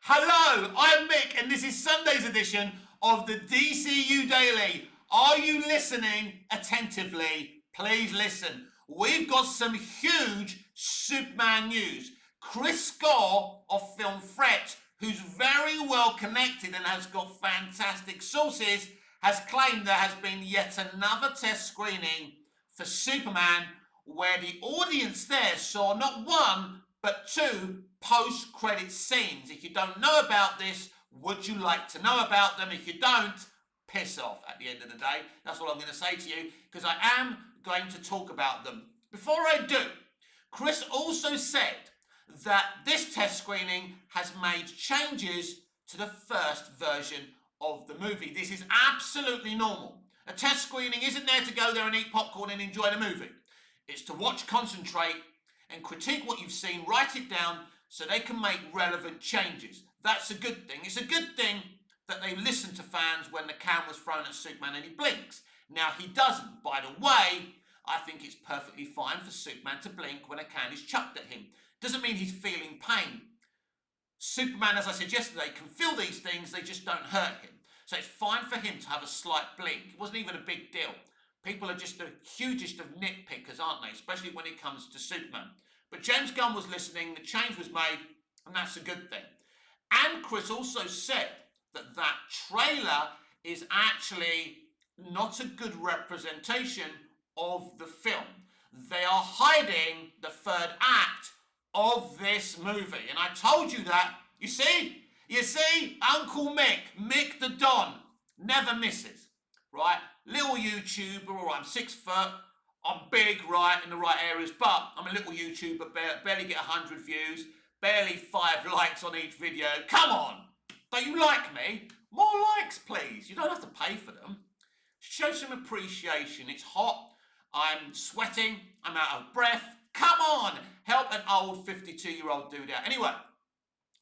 Hello, I'm Mick, and this is Sunday's edition of the DCU Daily. Are you listening attentively? Please listen. We've got some huge Superman news. Chris Gore of Film Threat, who's very well connected and has got fantastic sources, has claimed there has been yet another test screening for Superman where the audience there saw not one but two post-credit scenes. If you don't know about this, would you like to know about them? If you don't, piss off at the end of the day. That's what I'm going to say to you, because I am going to talk about them. Before I do, Chris also said that this test screening has made changes to the first version of the movie. This is absolutely normal. A test screening isn't there to go there and eat popcorn and enjoy the movie. It's to watch, concentrate, and critique what you've seen, write it down so they can make relevant changes. That's a good thing. It's a good thing that they listen to fans when the can was thrown at Superman and he blinks. Now, he doesn't. By the way, I think it's perfectly fine for Superman to blink when a can is chucked at him. Doesn't mean he's feeling pain. Superman, as I said yesterday, can feel these things, they just don't hurt him. So it's fine for him to have a slight blink. It wasn't even a big deal. People are just the hugest of nitpickers, aren't they? Especially when it comes to Superman. But James Gunn was listening, the change was made, and that's a good thing. And Chris also said that that trailer is actually not a good representation of the film. They are hiding the third act of this movie. And I told you that. You see, Uncle Mick the Don, never misses, right? Little YouTuber, all right, I'm 6 foot, I'm big, right, in the right areas, but I'm a little YouTuber, barely get 100 views, barely 5 likes on each video. Come on, don't you like me? More likes, please. You don't have to pay for them. Show some appreciation. It's hot, I'm sweating, I'm out of breath. Come on, help an old 52-year-old dude out. Anyway,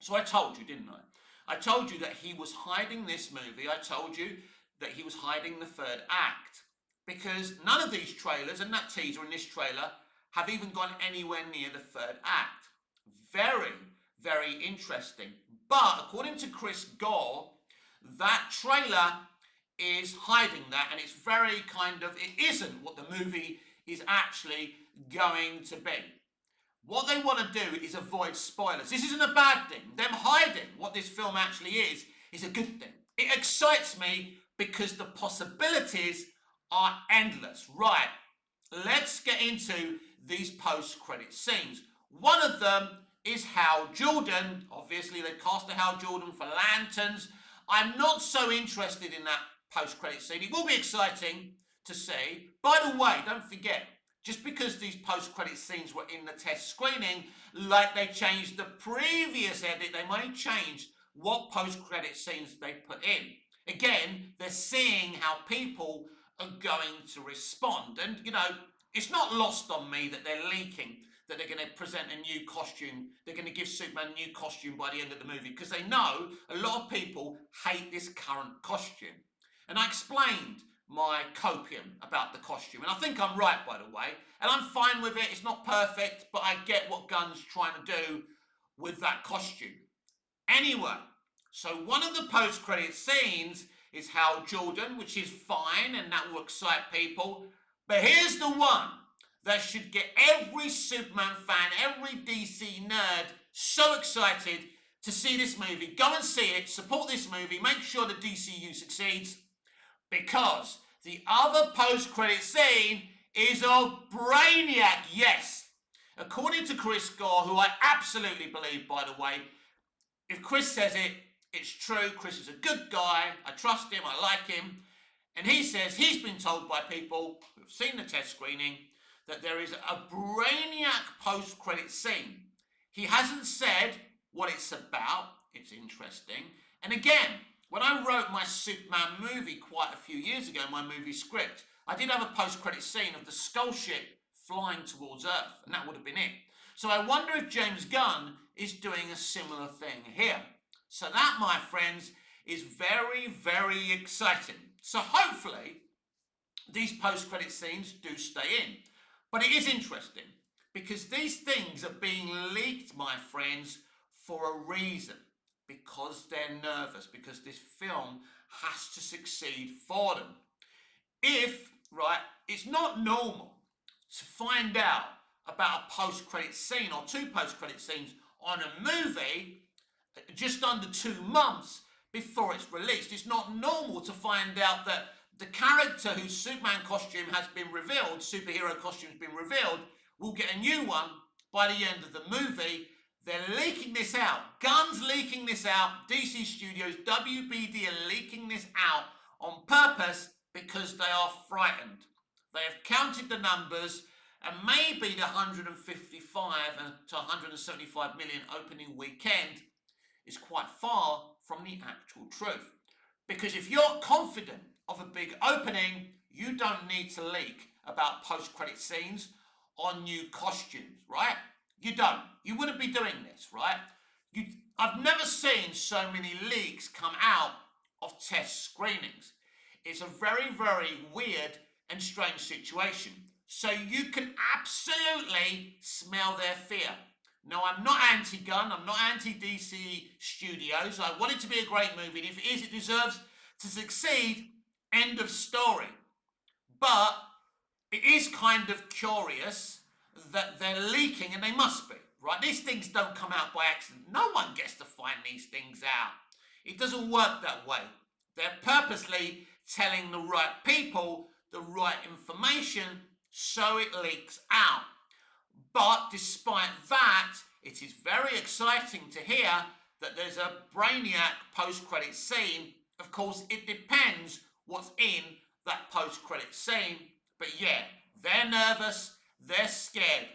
so I told you, didn't I? I told you that he was hiding this movie. I told you that he was hiding the third act, because none of these trailers and that teaser in this trailer have even gone anywhere near the third act. Very, very interesting. But according to Chris Gore, that trailer is hiding that, and it's very it isn't what the movie is actually going to be. What they want to do is avoid spoilers. This isn't a bad thing. Them hiding what this film actually is a good thing. It excites me because the possibilities are endless. Right, let's get into these post-credit scenes. One of them is Hal Jordan. Obviously, they cast a Hal Jordan for Lanterns. I'm not so interested in that post-credit scene. It will be exciting to see. By the way, don't forget, just because these post-credit scenes were in the test screening, like they changed the previous edit, they may change what post-credit scenes they put in. Again, they're seeing how people are going to respond. And, it's not lost on me that they're leaking, that they're going to present a new costume. They're going to give Superman a new costume by the end of the movie, because they know a lot of people hate this current costume. And I explained my copium about the costume, and I think I'm right, by the way, and I'm fine with it. It's not perfect, but I get what Gunn's trying to do with that costume. Anyway, so one of the post-credit scenes is Hal Jordan, which is fine, and that will excite people. But here's the one that should get every Superman fan, every DC nerd so excited to see this movie. Go and see it, support this movie, make sure the DCU succeeds, because the other post-credit scene is of Brainiac. Yes, according to Chris Gore, who I absolutely believe, by the way, if Chris says it, it's true. Chris is a good guy. I trust him. I like him. And he says he's been told by people who've seen the test screening that there is a Brainiac post-credit scene. He hasn't said what it's about. It's interesting. And again, when I wrote my Superman movie quite a few years ago, my movie script, I did have a post-credit scene of the Skull ship flying towards Earth, and that would have been it. So I wonder if James Gunn is doing a similar thing here. So that, my friends, is very, very exciting. So hopefully these post-credit scenes do stay in. But it is interesting because these things are being leaked, my friends, for a reason. because they're nervous, because this film has to succeed for them. If, right, it's not normal to find out about a post-credit scene or two post-credit scenes on a movie just under 2 months before it's released. It's not normal to find out that the character whose Superman costume has been revealed, superhero costume has been revealed, will get a new one by the end of the movie. They're leaking this out. Gunn's leaking this out. DC Studios, WBD are leaking this out on purpose because they are frightened. They have counted the numbers, and maybe the 155 to 175 million opening weekend is quite far from the actual truth. Because if you're confident of a big opening, you don't need to leak about post-credit scenes on new costumes, right? You don't. You wouldn't be doing this, right? I've never seen so many leaks come out of test screenings. It's a very, very weird and strange situation. So you can absolutely smell their fear. No, I'm not anti-Gunn. I'm not anti-DC Studios. I want it to be a great movie. And if it is, it deserves to succeed. End of story. But it is kind of curious that they're leaking, and they must be, right? These things don't come out by accident. No one gets to find these things out. It doesn't work that way. They're purposely telling the right people the right information so it leaks out. But despite that, it is very exciting to hear that there's a Brainiac post-credit scene. Of course, it depends what's in that post-credit scene. But yeah, they're nervous, they're scared.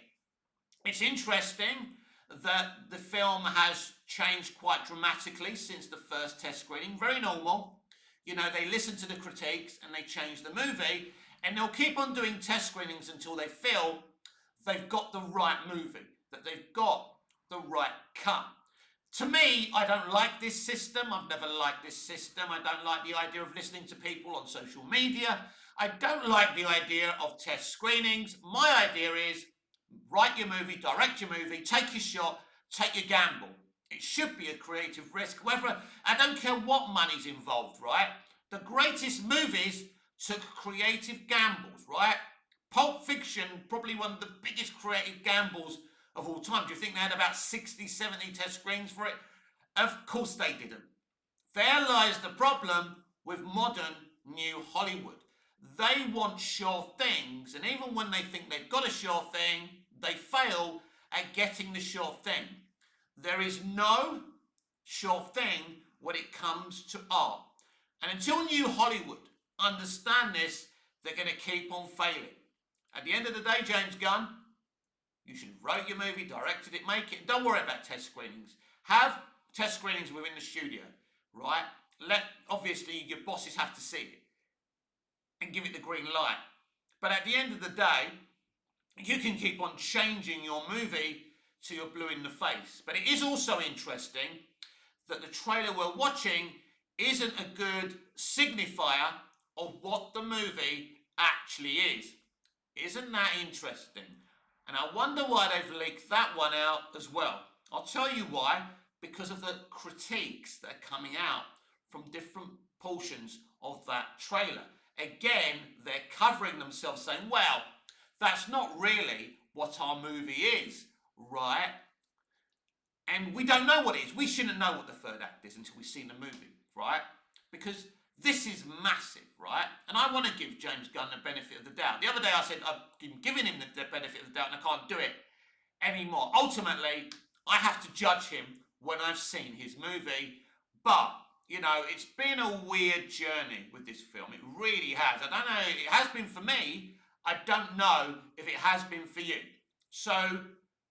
It's interesting that the film has changed quite dramatically since the first test screening. Very normal. You know, they listen to the critiques and they change the movie, and they'll keep on doing test screenings until they feel they've got the right movie, that they've got the right cut. To me, I don't like this system. I've never liked this system. I don't like the idea of listening to people on social media. I don't like the idea of test screenings. My idea is write your movie, direct your movie, take your shot, take your gamble. It should be a creative risk. Whether, I don't care what money's involved, right? The greatest movies took creative gambles, right? Pulp Fiction, probably one of the biggest creative gambles of all time. Do you think they had about 60, 70 test screens for it? Of course they didn't. There lies the problem with modern new Hollywood. They want sure things, and even when they think they've got a sure thing, they fail at getting the sure thing. There is no sure thing when it comes to art. And until new Hollywood understand this, they're going to keep on failing. At the end of the day, James Gunn, you should have wrote your movie, directed it, make it. Don't worry about test screenings. Have test screenings within the studio, right? Obviously, your bosses have to see it and give it the green light. But at the end of the day, you can keep on changing your movie till you're blue in the face. But it is also interesting that the trailer we're watching isn't a good signifier of what the movie actually is. Isn't that interesting? And I wonder why they've leaked that one out as well. I'll tell you why. Because of the critiques that are coming out from different portions of that trailer. Again, they're covering themselves saying, well, that's not really what our movie is, right? And we don't know what it is. We shouldn't know what the third act is until we've seen the movie, right? Because this is massive, right? And I want to give James Gunn the benefit of the doubt. The other day I said I've been giving him the benefit of the doubt and I can't do it anymore. Ultimately, I have to judge him when I've seen his movie. But, you know, it's been a weird journey with this film. It really has. I don't know. It has been for me. I don't know if it has been for you. So,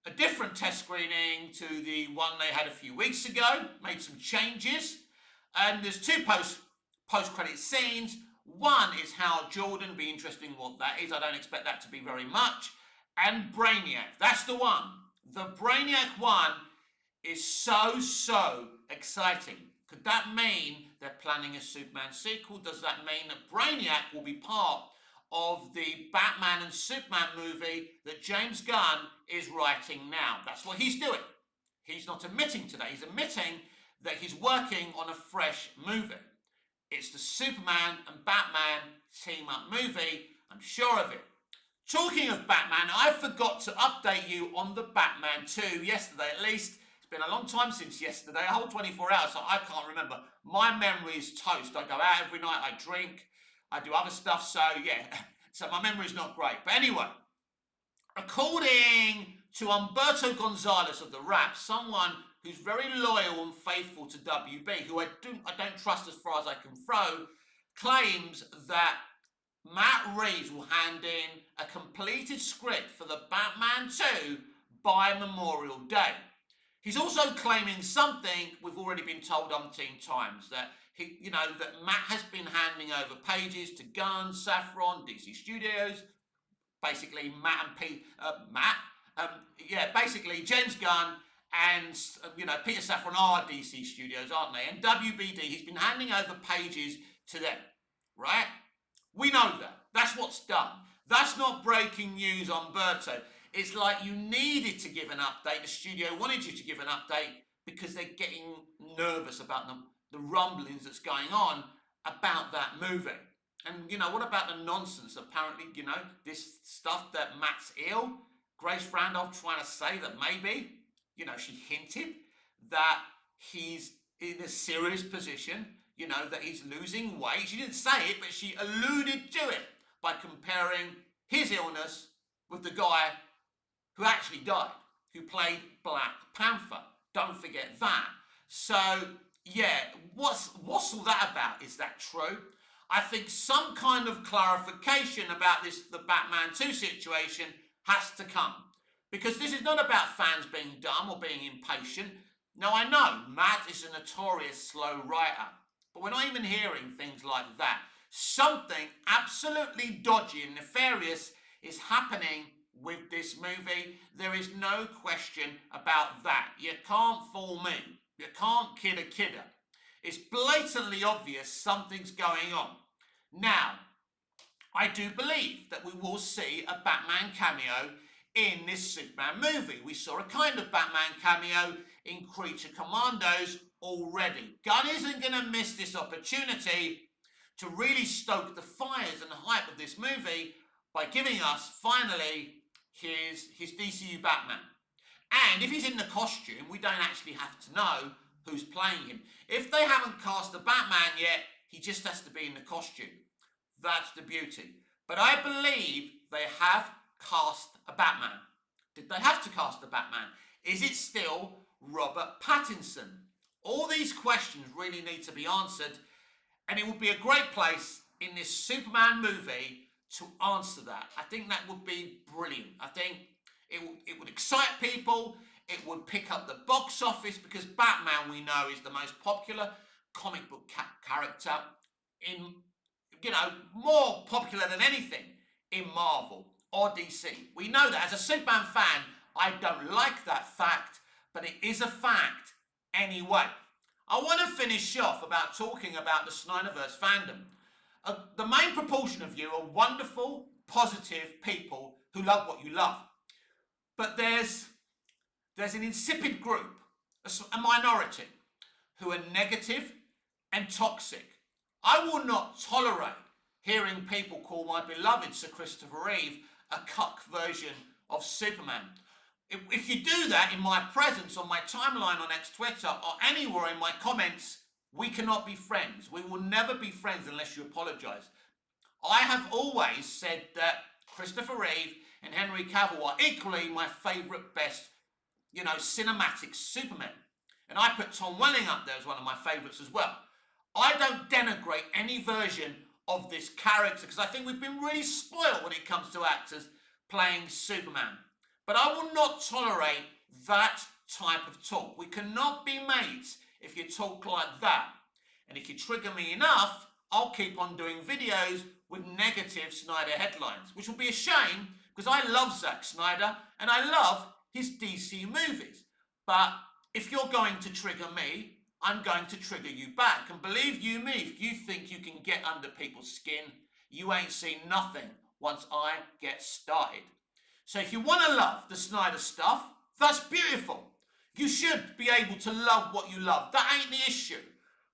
a different test screening to the one they had a few weeks ago. Made some changes. And there's two post-credit scenes. One is Hal Jordan. Be interesting what that is. I don't expect that to be very much. And Brainiac. That's the one. The Brainiac one is so exciting. Could that mean they're planning a Superman sequel? Does that mean that Brainiac will be part of the Batman and Superman movie that James Gunn is writing now? That's what he's doing. He's not admitting today. He's admitting that he's working on a fresh movie. It's the Superman and Batman team up movie, I'm sure of it. Talking of Batman, I forgot to update you on the Batman 2 yesterday at least. It's been a long time since yesterday, a whole 24 hours, so I can't remember. My memory is toast. I go out every night, I drink, I do other stuff, so yeah, so my memory's not great. But anyway, according to Humberto Gonzalez of The Wrap, someone who's very loyal and faithful to WB, who I don't trust as far as I can throw, claims that Matt Reeves will hand in a completed script for the Batman 2 by Memorial Day. He's also claiming something we've already been told umpteen times, that that Matt has been handing over pages to Gunn, Safran, DC Studios, basically basically James Gunn and Peter Safran are DC Studios, aren't they? And WBD, he's been handing over pages to them, right? We know that. That's what's done. That's not breaking news, Humberto. It's like you needed to give an update. The studio wanted you to give an update because they're getting nervous about the rumblings that's going on about that movie. And, what about the nonsense? Apparently, this stuff that Matt's ill. Grace Randolph trying to say that maybe, she hinted that he's in a serious position, that he's losing weight. She didn't say it, but she alluded to it by comparing his illness with the guy who actually died, who played Black Panther. Don't forget that. So, yeah, what's all that about? Is that true? I think some kind of clarification about the Batman 2 situation has to come. Because this is not about fans being dumb or being impatient. Now, I know Matt is a notorious slow writer, but we're not even hearing things like that. Something absolutely dodgy and nefarious is happening with this movie. There is no question about that. You can't fool me. You can't kid a kidder. It's blatantly obvious something's going on. Now, I do believe that we will see a Batman cameo in this Superman movie. We saw a kind of Batman cameo in Creature Commandos already. Gunn isn't going to miss this opportunity to really stoke the fires and the hype of this movie by giving us, finally, his DCU Batman. And if he's in the costume, we don't actually have to know who's playing him. If they haven't cast a Batman yet, he just has to be in the costume. That's the beauty. But I believe they have cast a Batman. Did they have to cast a Batman? Is it still Robert Pattinson? All these questions really need to be answered, and it would be a great place in this Superman movie to answer that. I think that would be brilliant. I think it would excite people. It would pick up the box office because Batman, we know, is the most popular comic book character in, more popular than anything in Marvel or DC. We know that. As a Superman fan, I don't like that fact, but it is a fact anyway. I want to finish off about talking about the Snyderverse fandom. The main proportion of you are wonderful, positive people who love what you love. But there's an insipid group, a minority, who are negative and toxic. I will not tolerate hearing people call my beloved Sir Christopher Reeve a cuck version of Superman. If you do that in my presence, on my timeline on X Twitter, or anywhere in my comments, we cannot be friends. We will never be friends unless you apologise. I have always said that Christopher Reeve and Henry Cavill are equally my favourite, best, cinematic Superman. And I put Tom Welling up there as one of my favourites as well. I don't denigrate any version of this character because I think we've been really spoiled when it comes to actors playing Superman. But I will not tolerate that type of talk. We cannot be mates if you talk like that. And if you trigger me enough, I'll keep on doing videos with negative Snyder headlines, which will be a shame because I love Zack Snyder and I love his DC movies. But if you're going to trigger me, I'm going to trigger you back. And believe you me, if you think you can get under people's skin, you ain't seen nothing once I get started. So if you want to love the Snyder stuff, that's beautiful. You should be able to love what you love. That ain't the issue.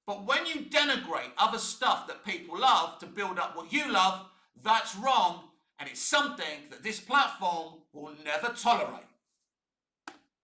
But when you denigrate other stuff that people love to build up what you love, that's wrong, and it's something that this platform will never tolerate.